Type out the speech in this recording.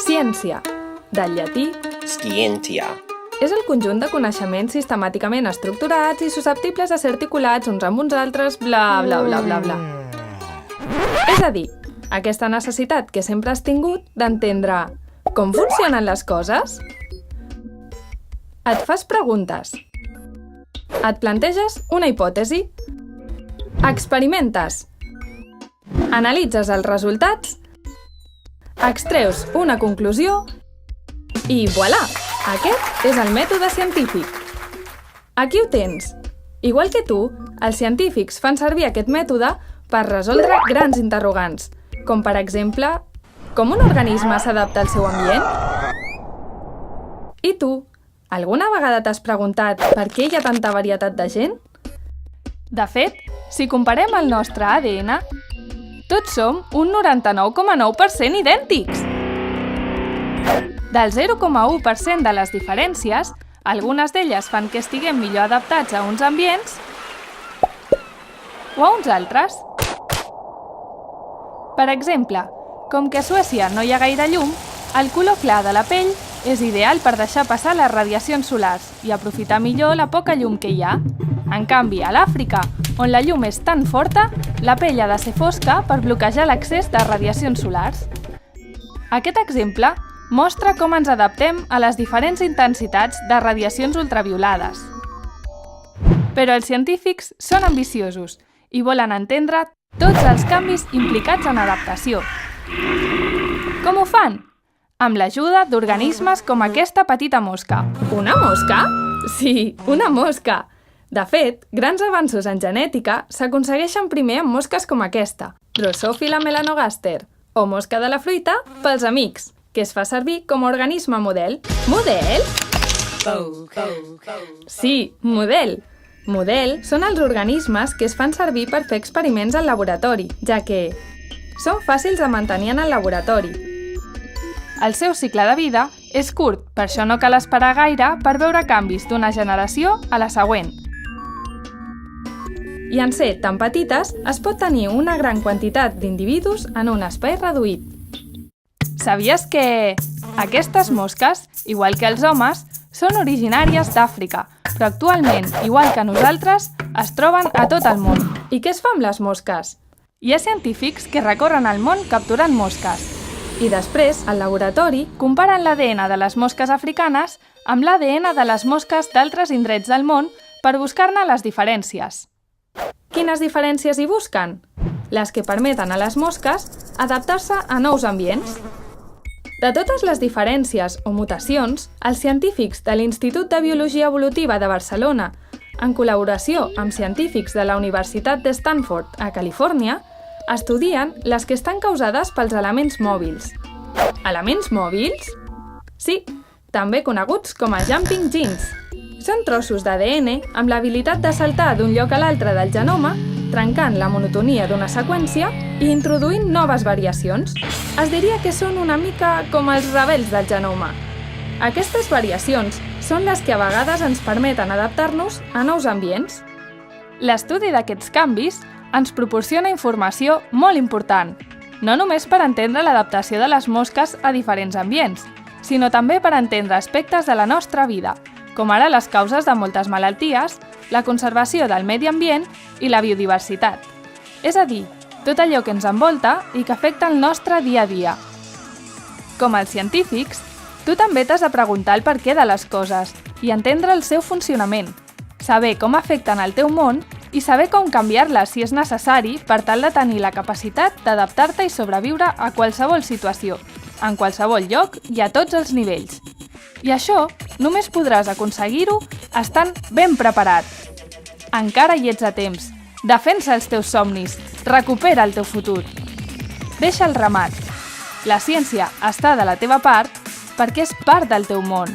Ciència, del llatí Scientia. és el conjunt de coneixements sistemàticament estructurats i susceptibles de ser articulats uns amb uns altres, bla, bla, bla, bla, bla. És a dir, aquesta necessitat que sempre has tingut d'entendre com funcionen les coses. Et fas preguntes. Et planteges una hipòtesi. Experimentes. Analitzes els resultats. Extreus una conclusió i voilà! Aquest és el mètode científic. Aquí ho tens. Igual que tu, els científics fan servir aquest mètode per resoldre grans interrogants, com per exemple, com un organisme s'adapta al seu ambient? I tu, alguna vegada t'has preguntat per què hi ha tanta varietat de gent? De fet, si comparem el nostre ADN, tots som un 99,9% idèntics. Del 0,1% de les diferències, algunes d'elles fan que estiguem millor adaptats a uns ambients o a uns altres. Per exemple, com que a Suècia no hi ha gaire llum, el color clar de la pell és ideal per deixar passar les radiacions solars i aprofitar millor la poca llum que hi ha. En canvi, a l'Àfrica, on la llum és tan forta, la pell ha de ser fosca per bloquejar l'accés de radiacions solars. Aquest exemple mostra com ens adaptem a les diferents intensitats de radiacions ultraviolades. Però els científics són ambiciosos i volen entendre tots els canvis implicats en adaptació. Com ho fan? Amb l'ajuda d'organismes com aquesta petita mosca. Una mosca? Sí, una mosca! De fet, grans avanços en genètica s'aconsegueixen primer amb mosques com aquesta, Drosophila melanogaster, o mosca de la fruita pels amics, que es fa servir com a organisme model. Model? Sí, model. Model són els organismes que es fan servir per fer experiments al laboratori, ja que són fàcils de mantenir en el laboratori. El seu cicle de vida és curt, per això no cal esperar gaire per veure canvis d'una generació a la següent. I en ser tan petites, es pot tenir una gran quantitat d'individus en un espai reduït. Sabies que aquestes mosques, igual que els homes, són originàries d'Àfrica, però actualment, igual que nosaltres, es troben a tot el món. I què es fa amb les mosques? Hi ha científics que recorren el món capturant mosques. I després, al laboratori, comparen l'ADN de les mosques africanes amb l'ADN de les mosques d'altres indrets del món per buscar-ne les diferències. Quines diferències hi busquen? Les que permeten a les mosques adaptar-se a nous ambients. De totes les diferències o mutacions, els científics de l'Institut de Biologia Evolutiva de Barcelona, en col·laboració amb científics de la Universitat de Stanford a Califòrnia, estudien les que estan causades pels elements mòbils. Elements mòbils? Sí, també coneguts com a jumping genes. Són trossos d'ADN amb l'habilitat de saltar d'un lloc a l'altre del genoma, trencant la monotonia d'una seqüència i introduint noves variacions. Es diria que són una mica com els rebels del genoma. Aquestes variacions són les que a vegades ens permeten adaptar-nos a nous ambients. L'estudi d'aquests canvis ens proporciona informació molt important, no només per entendre l'adaptació de les mosques a diferents ambients, sinó també per entendre aspectes de la nostra vida, com ara les causes de moltes malalties, la conservació del medi ambient i la biodiversitat. És a dir, tot allò que ens envolta i que afecta el nostre dia a dia. Com els científics, tu també t'has de preguntar el perquè de les coses i entendre el seu funcionament, saber com afecten el teu món i saber com canviar-les si és necessari per tal de tenir la capacitat d'adaptar-te i sobreviure a qualsevol situació, en qualsevol lloc i a tots els nivells. I això només podràs aconseguir-ho estant ben preparat. Encara hi ets a temps. Defensa els teus somnis. Recupera el teu futur. Deixa el ramat. La ciència està de la teva part perquè és part del teu món.